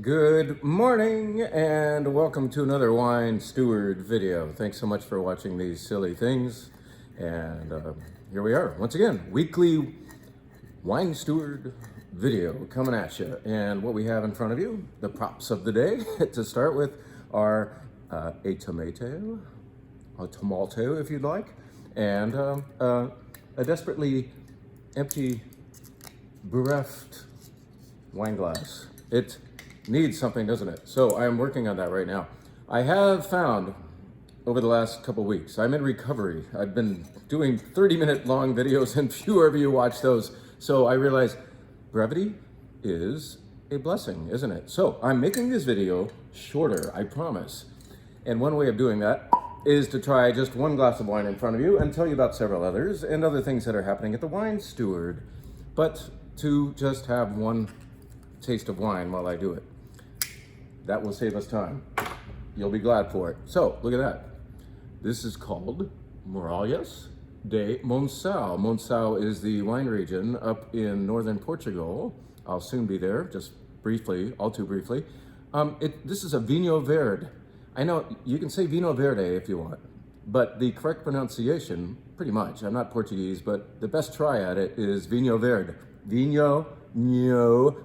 Good morning and welcome to another Wine Steward video. Thanks so much for watching these silly things. And here we are, once again, weekly Wine Steward video coming at you. And what we have in front of you, the props of the day to start with are a tomato if you'd like, and a desperately empty, bereft wine glass. It needs something, doesn't it? So I am working on that right now. I have found over the last couple weeks, I'm in recovery. I've been doing 30-minute long videos and fewer of you watch those. So I realized brevity is a blessing, isn't it? So I'm making this video shorter, I promise. And one way of doing that is to try just one glass of wine in front of you and tell you about several others and other things that are happening at the Wine Steward. But to just have one taste of wine while I do it. That will save us time. You'll be glad for it. So, look at that. This is called Muralhas de Monção. Monção is the wine region up in northern Portugal. I'll soon be there, just briefly, all too briefly. This is a Vino Verde. I know you can say Vino Verde if you want, but the correct pronunciation, pretty much, I'm not Portuguese, but the best try at it is Vino Verde. Vino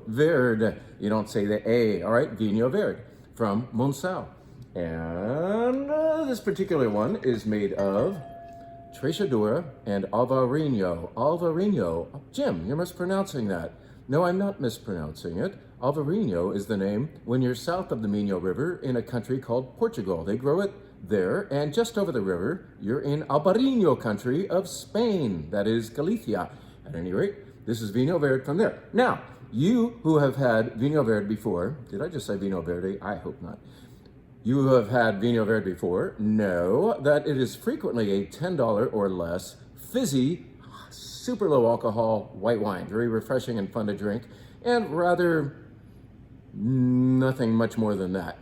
Verde. You don't say the A, all right? Vino Verde from Monção. And this particular one is made of Trechadura and Alvarinho. Alvarinho. Jim, you're mispronouncing that. No, I'm not mispronouncing it. Alvarinho is the name when you're south of the Minho River in a country called Portugal. They grow it there, and just over the river, you're in Alvarinho country of Spain. That is Galicia. At any rate, this is Vino Verde from there. Now, you who have had Vino Verde before, did I just say Vino Verde? I hope not. You who have had Vino Verde before know that it is frequently a $10 or less fizzy, super low alcohol white wine. Very refreshing and fun to drink, and rather nothing much more than that.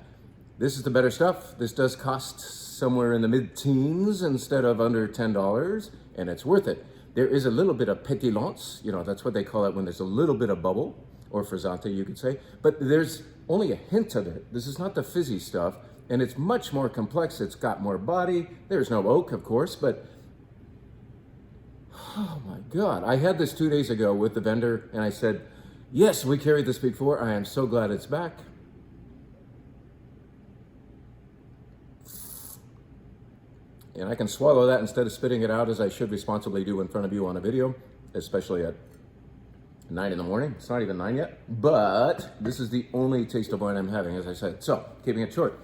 This is the better stuff. This does cost somewhere in the mid-teens instead of under $10, and it's worth it. There is a little bit of pétillance, you know, that's what they call it when there's a little bit of bubble, or frizzante you could say, but there's only a hint of it. This is not the fizzy stuff, and it's much more complex. It's got more body. There's no oak, of course, but oh my God. I had this 2 days ago with the vendor, and I said, yes, we carried this before. I am so glad it's back. And I can swallow that instead of spitting it out as I should responsibly do in front of you on a video, especially at 9 in the morning. It's not even 9 yet, but this is the only taste of wine I'm having, as I said. So, keeping it short.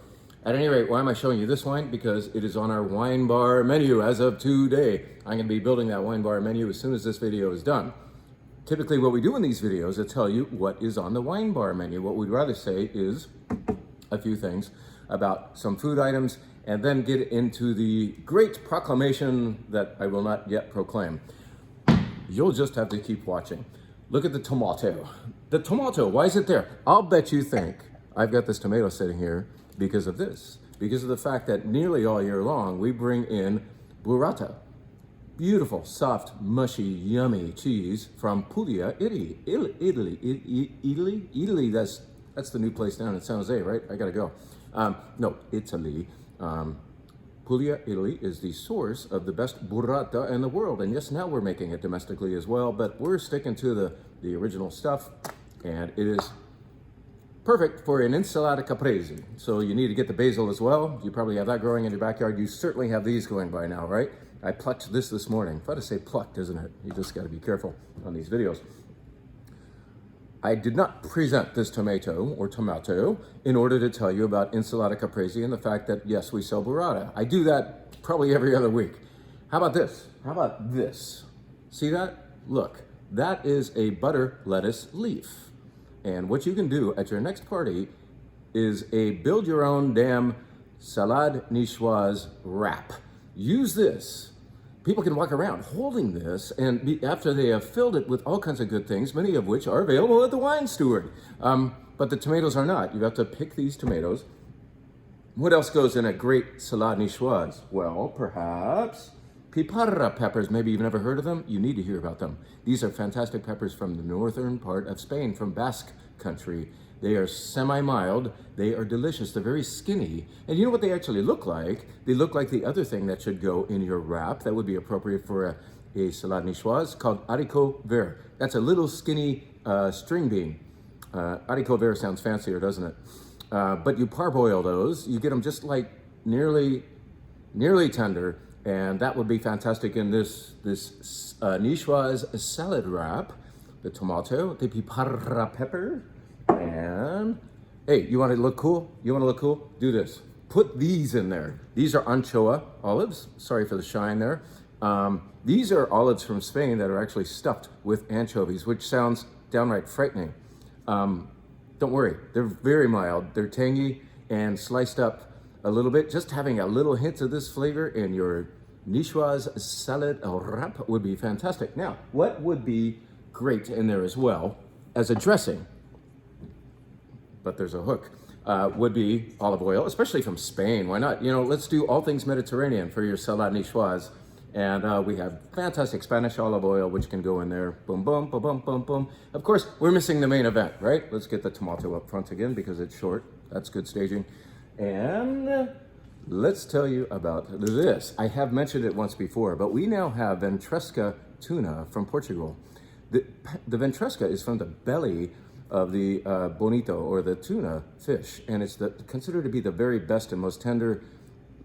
At any rate, why am I showing you this wine? Because it is on our wine bar menu as of today. I'm going to be building that wine bar menu as soon as this video is done. Typically, what we do in these videos is tell you what is on the wine bar menu. What we'd rather say is a few things about some food items, and then get into the great proclamation that I will not yet proclaim. You'll just have to keep watching. Look at the tomato. The tomato, why is it there? I'll bet you think I've got this tomato sitting here because of this. Because of the fact that nearly all year long, we bring in burrata. Beautiful, soft, mushy, yummy cheese from Puglia, Italy. Italy, that's the new place down in San Jose, right? I gotta go. No, Italy. Puglia, Italy is the source of the best burrata in the world. And yes, now we're making it domestically as well, but we're sticking to the original stuff, and it is perfect for an insalata caprese. So you need to get the basil as well. You probably have that growing in your backyard. You certainly have these going by now, right? I plucked this morning. Fun to say plucked, isn't it? You just got to be careful on these videos. I did not present this tomato in order to tell you about insalata caprese and the fact that, yes, we sell burrata. I do that probably every other week. How about this? How about this? See that? Look, that is a butter lettuce leaf. And what you can do at your next party is a build your own damn Salade Nicoise wrap. Use this. People can walk around holding this, and after they have filled it with all kinds of good things, many of which are available at the Wine Steward. But the tomatoes are not. You have to pick these tomatoes. What else goes in a great Salade Nicoise? Well, perhaps piparra peppers. Maybe you've never heard of them. You need to hear about them. These are fantastic peppers from the northern part of Spain, from Basque country. They are semi-mild, they are delicious, they're very skinny. And you know what they actually look like? They look like the other thing that should go in your wrap that would be appropriate for a salade niçoise called haricot vert. That's a little skinny string bean. Haricot vert sounds fancier, doesn't it? But you parboil those, you get them just like nearly tender, and that would be fantastic in this niçoise salad wrap. The tomato, the piparra pepper, and hey, you want to look cool? You want to look cool? Do this. Put these in there. These are anchoa olives. Sorry for the shine there. These are olives from Spain that are actually stuffed with anchovies, which sounds downright frightening. Don't worry, they're very mild. They're tangy and sliced up a little bit. Just having a little hint of this flavor in your niçoise salad wrap would be fantastic. Now, what would be great in there as well as a dressing, but there's a hook, would be olive oil, especially from Spain. Why not? You know, let's do all things Mediterranean for your salade niçoise. And we have fantastic Spanish olive oil, which can go in there. Boom, boom, boom, boom, boom, boom. Of course, we're missing the main event, right? Let's get the tomato up front again because it's short. That's good staging. And let's tell you about this. I have mentioned it once before, but we now have ventresca tuna from Portugal. The ventresca is from the belly of the bonito, or the tuna fish, and it's considered to be the very best and most tender,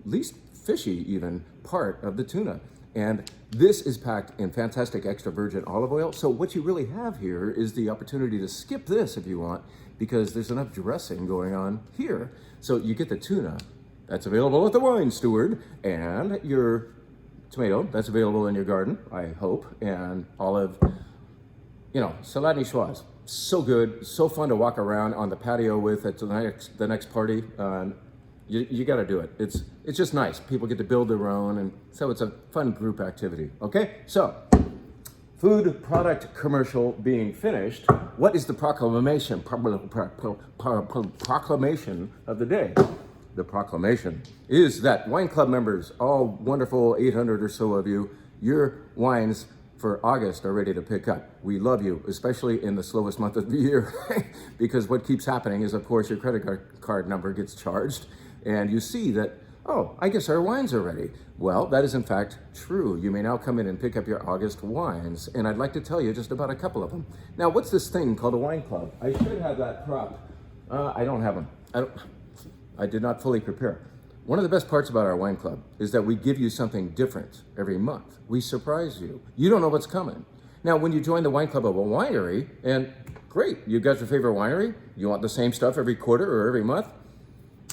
least fishy even, part of the tuna. And this is packed in fantastic extra virgin olive oil. So what you really have here is the opportunity to skip this if you want, because there's enough dressing going on here. So you get the tuna that's available at the Wine Steward, and your tomato that's available in your garden, I hope, and olive, you know, salade niçoise. So good, so fun to walk around on the patio with at the next party. You got to do it. It's just nice. People get to build their own, and so it's a fun group activity. Okay, so food product commercial being finished. What is the proclamation of the day? The proclamation is that wine club members, all wonderful 800 or so of you, your wines for August are ready to pick up. We love you, especially in the slowest month of the year, because what keeps happening is, of course, your credit card number gets charged, and you see that, oh, I guess our wines are ready. Well, that is in fact true. You may now come in and pick up your August wines, and I'd like to tell you just about a couple of them. Now, what's this thing called a wine club? I should have that prop. I don't have them. I did not fully prepare. One of the best parts about our wine club is that we give you something different every month. We surprise you. You don't know what's coming. Now, when you join the wine club of a winery, and great, you've got your favorite winery, you want the same stuff every quarter or every month,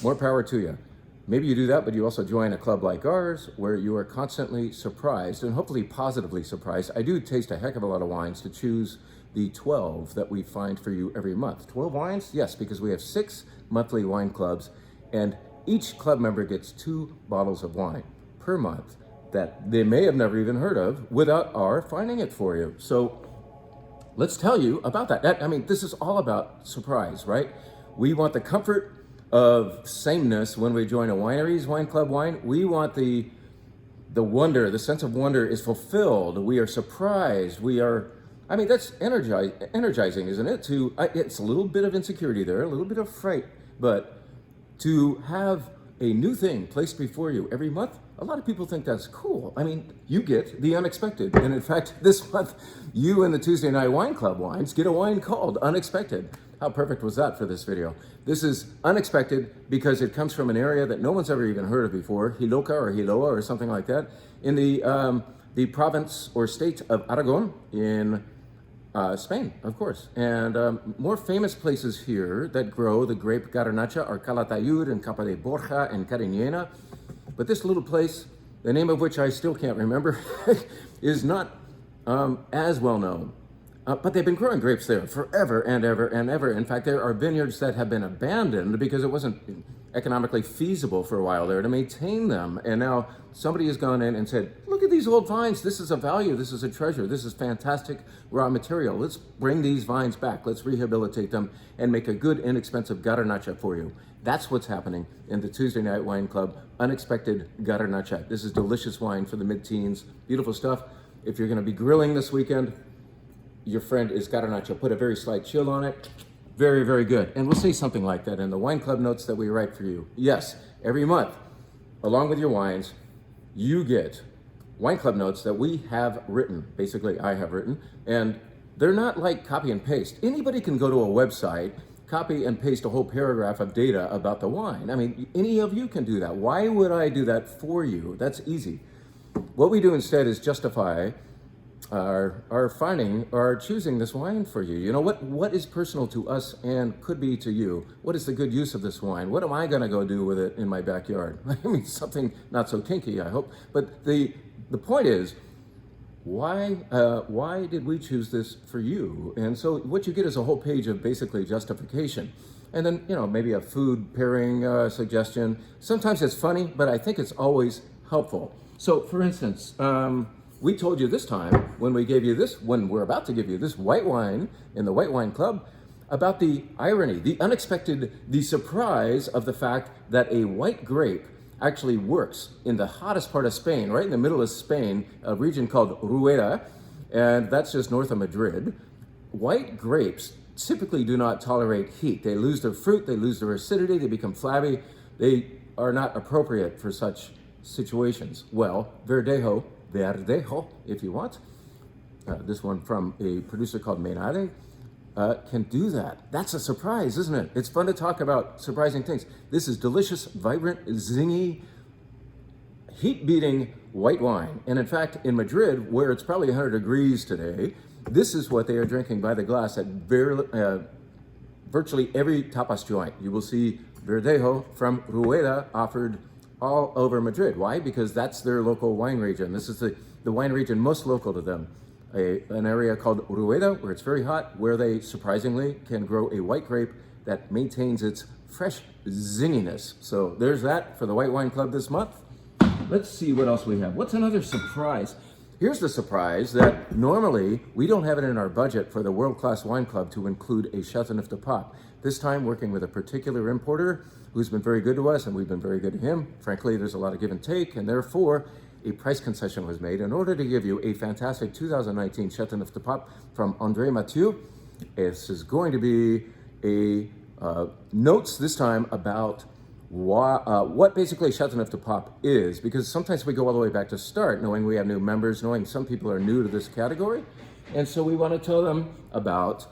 more power to you. Maybe you do that, but you also join a club like ours where you are constantly surprised, and hopefully positively surprised. I do taste a heck of a lot of wines to choose the 12 that we find for you every month. 12 wines? Yes, because we have 6 monthly wine clubs, and each club member gets 2 bottles of wine per month that they may have never even heard of without our finding it for you. So let's tell you about that. I mean, this is all about surprise, right? We want the comfort of sameness when we join a winery's wine club wine. We want the wonder, the sense of wonder is fulfilled. We are surprised. We are, I mean, that's energizing, isn't it? It's a little bit of insecurity there, a little bit of fright, but to have a new thing placed before you every month, a lot of people think that's cool. I mean, you get the unexpected. And in fact, this month, you and the Tuesday Night Wine Club wines get a wine called Unexpected. How perfect was that for this video? This is unexpected because it comes from an area that no one's ever even heard of before, Hiloca or Hiloa or something like that, in the province or state of Aragon in Spain, of course. And more famous places here that grow the grape Garnacha are Calatayud and Capa de Borja and Cariñena. But this little place, the name of which I still can't remember, is not as well known. But they've been growing grapes there forever and ever and ever. In fact, there are vineyards that have been abandoned because it wasn't economically feasible for a while there to maintain them. And now somebody has gone in and said, look at these old vines. This is a value. This is a treasure. This is fantastic raw material. Let's bring these vines back. Let's rehabilitate them and make a good, inexpensive garnacha for you. That's what's happening in the Tuesday Night Wine Club. Unexpected garnacha. This is delicious wine for the mid-teens. Beautiful stuff. If you're going to be grilling this weekend, your friend is garnacha. Put a very slight chill on it. Very, very good. And we'll say something like that in the wine club notes that we write for you. Yes, every month, along with your wines, you get wine club notes that we have written. Basically, I have written. And they're not like copy and paste. Anybody can go to a website, copy and paste a whole paragraph of data about the wine. I mean, any of you can do that. Why would I do that for you? That's easy. What we do instead is justify our finding or choosing this wine for you. You know, what is personal to us and could be to you? What is the good use of this wine? What am I going to go do with it in my backyard? I mean, something not so kinky, I hope. But the point is, why did we choose this for you? And so what you get is a whole page of basically justification. And then, you know, maybe a food pairing suggestion. Sometimes it's funny, but I think it's always helpful. So for instance, we told you this time when we're about to give you this white wine in the White Wine Club about the irony, the unexpected, the surprise of the fact that a white grape actually works in the hottest part of Spain, right in the middle of Spain, a region called Rueda, and that's just north of Madrid. White grapes typically do not tolerate heat. They lose their fruit, they lose their acidity, they become flabby. They are not appropriate for such situations. Well, Verdejo, if you want, this one from a producer called Menade, can do that. That's a surprise, isn't it? It's fun to talk about surprising things. This is delicious, vibrant, zingy, heat-beating white wine. And in fact, in Madrid, where it's probably 100 degrees today, this is what they are drinking by the glass at virtually every tapas joint. You will see Verdejo from Rueda offered all over Madrid. Why? Because that's their local wine region. This is the wine region most local to them. An area called Rueda, where it's very hot, where they surprisingly can grow a white grape that maintains its fresh zinginess. So there's that for the White Wine Club this month. Let's see what else we have. What's another surprise? Here's the surprise that normally we don't have it in our budget for the World Class Wine Club to include a Chateauneuf de Pape. This time working with a particular importer who's been very good to us and we've been very good to him. Frankly, there's a lot of give and take, and therefore a price concession was made in order to give you a fantastic 2019 Chateauneuf de Pape from André Mathieu. This is going to be a notes this time about what basically Chateauneuf de Pape is, because sometimes we go all the way back to start, knowing we have new members, knowing some people are new to this category. And so we want to tell them about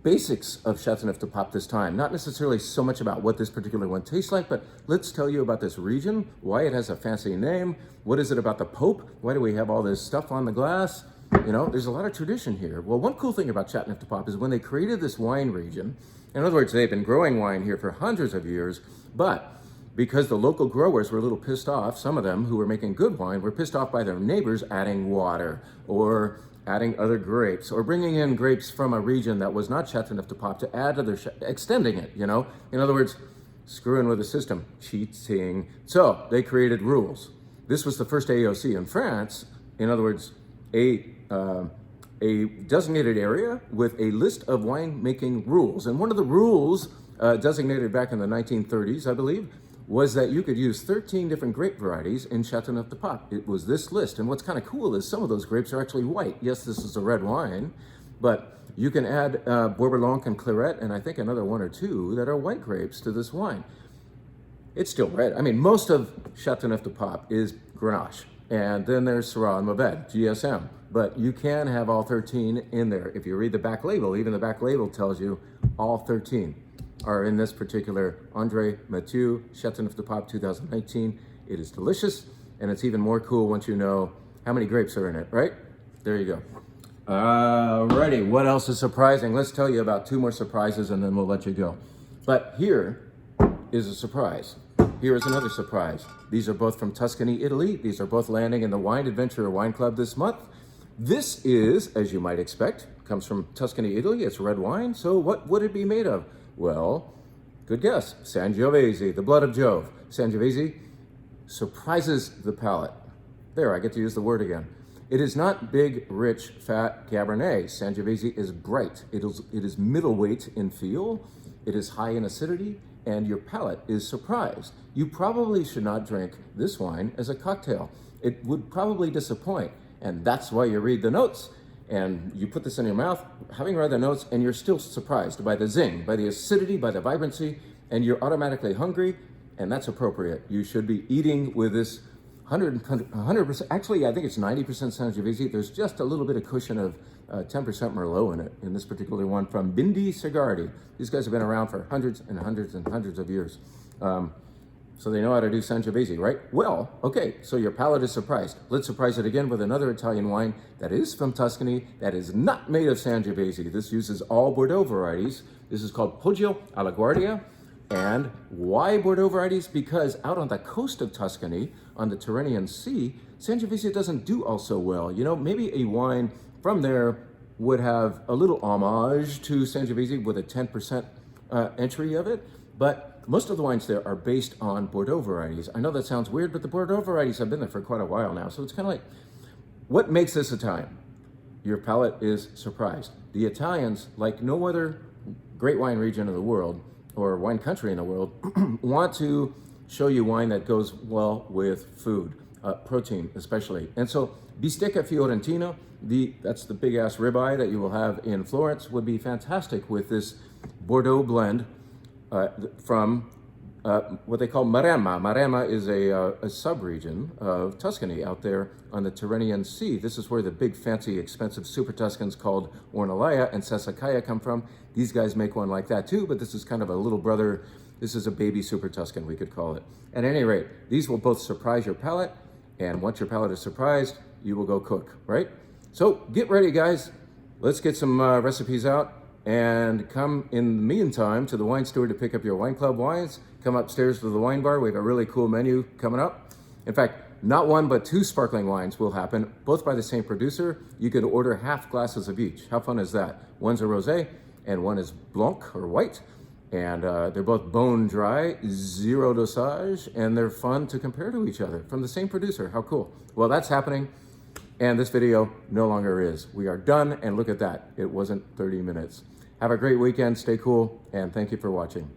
basics of Chateauneuf de Pape this time. Not necessarily so much about what this particular one tastes like, but let's tell you about this region, why it has a fancy name, what is it about the Pope, why do we have all this stuff on the glass? You know, there's a lot of tradition here. Well, one cool thing about Chateauneuf de Pape is when they created this wine region, in other words, they've been growing wine here for hundreds of years, but because the local growers were a little pissed off, some of them who were making good wine were pissed off by their neighbors adding water or adding other grapes or bringing in grapes from a region that was not Chateauneuf de Pape to add to their, extending it, you know? In other words, screwing with the system, cheating. So they created rules. This was the first AOC in France. In other words, a designated area with a list of winemaking rules. And one of the rules designated back in the 1930s, I believe, was that you could use 13 different grape varieties in Chateauneuf de Pape. It was this list. And what's kind of cool is some of those grapes are actually white. Yes, this is a red wine, but you can add Bourbon and Claret, and I think another one or two that are white grapes to this wine. It's still red. I mean, most of Chateauneuf de Pape is Grenache. And then there's Syrah and Mourvèdre, GSM. But you can have all 13 in there. If you read the back label, even the back label tells you all 13 are in this particular André Mathieu Chateauneuf de Pape 2019. It is delicious, and it's even more cool once you know how many grapes are in it, right? There you go. Alrighty, what else is surprising? Let's tell you about two more surprises and then we'll let you go. But here is a surprise. Here is another surprise. These are both from Tuscany, Italy. These are both landing in the Wine Adventure Wine Club this month. This is, as you might expect, comes from Tuscany, Italy. It's red wine. So what would it be made of? Well, good guess. Sangiovese, the blood of Jove. Sangiovese surprises the palate. There, I get to use the word again. It is not big, rich, fat Cabernet. Sangiovese is bright. It is middleweight in feel. It is high in acidity, and your palate is surprised. You probably should not drink this wine as a cocktail. It would probably disappoint, and that's why you read the notes. And you put this in your mouth, having read the notes, and you're still surprised by the zing, by the acidity, by the vibrancy, and you're automatically hungry, and that's appropriate. You should be eating with this 100%, actually I think it's 90% Sangiovese. There's just a little bit of cushion of 10% Merlot in it, in this particular one from Bindi Sigardi. These guys have been around for hundreds and hundreds and hundreds of years. So they know how to do Sangiovese, right? Well, okay, so your palate is surprised. Let's surprise it again with another Italian wine that is from Tuscany, that is not made of Sangiovese. This uses all Bordeaux varieties. This is called Poggio alla Guardia. And why Bordeaux varieties? Because out on the coast of Tuscany, on the Tyrrhenian Sea, Sangiovese doesn't do all so well. You know, maybe a wine from there would have a little homage to Sangiovese with a 10% entry of it, but most of the wines there are based on Bordeaux varieties. I know that sounds weird, but the Bordeaux varieties have been there for quite a while now. So it's kind of like, what makes this Italian? Your palate is surprised. The Italians, like no other great wine region in the world, or wine country in the world, want to show you wine that goes well with food, protein especially. And so bistecca fiorentino, that's the big ass ribeye that you will have in Florence, would be fantastic with this Bordeaux blend from what they call Maremma. Maremma is a sub-region of Tuscany out there on the Tyrrhenian Sea. This is where the big, fancy, expensive Super Tuscans called Ornellaia and Sassicaia come from. These guys make one like that too, but this is kind of a little brother. This is a baby Super Tuscan, we could call it. At any rate, these will both surprise your palate, and once your palate is surprised, you will go cook, right? So get ready, guys. Let's get some recipes out. And come in the meantime to the wine store to pick up your wine club wines. Come upstairs to the wine bar. We have a really cool menu coming up. In fact, not one but two sparkling wines will happen, both by the same producer. You could order half glasses of each. How fun is that? One's a rosé and one is blanc or white. And they're both bone dry, zero dosage, and they're fun to compare to each other from the same producer. How cool. Well, that's happening. And this video no longer is. We are done, and look at that. It wasn't 30 minutes. Have a great weekend, stay cool, and thank you for watching.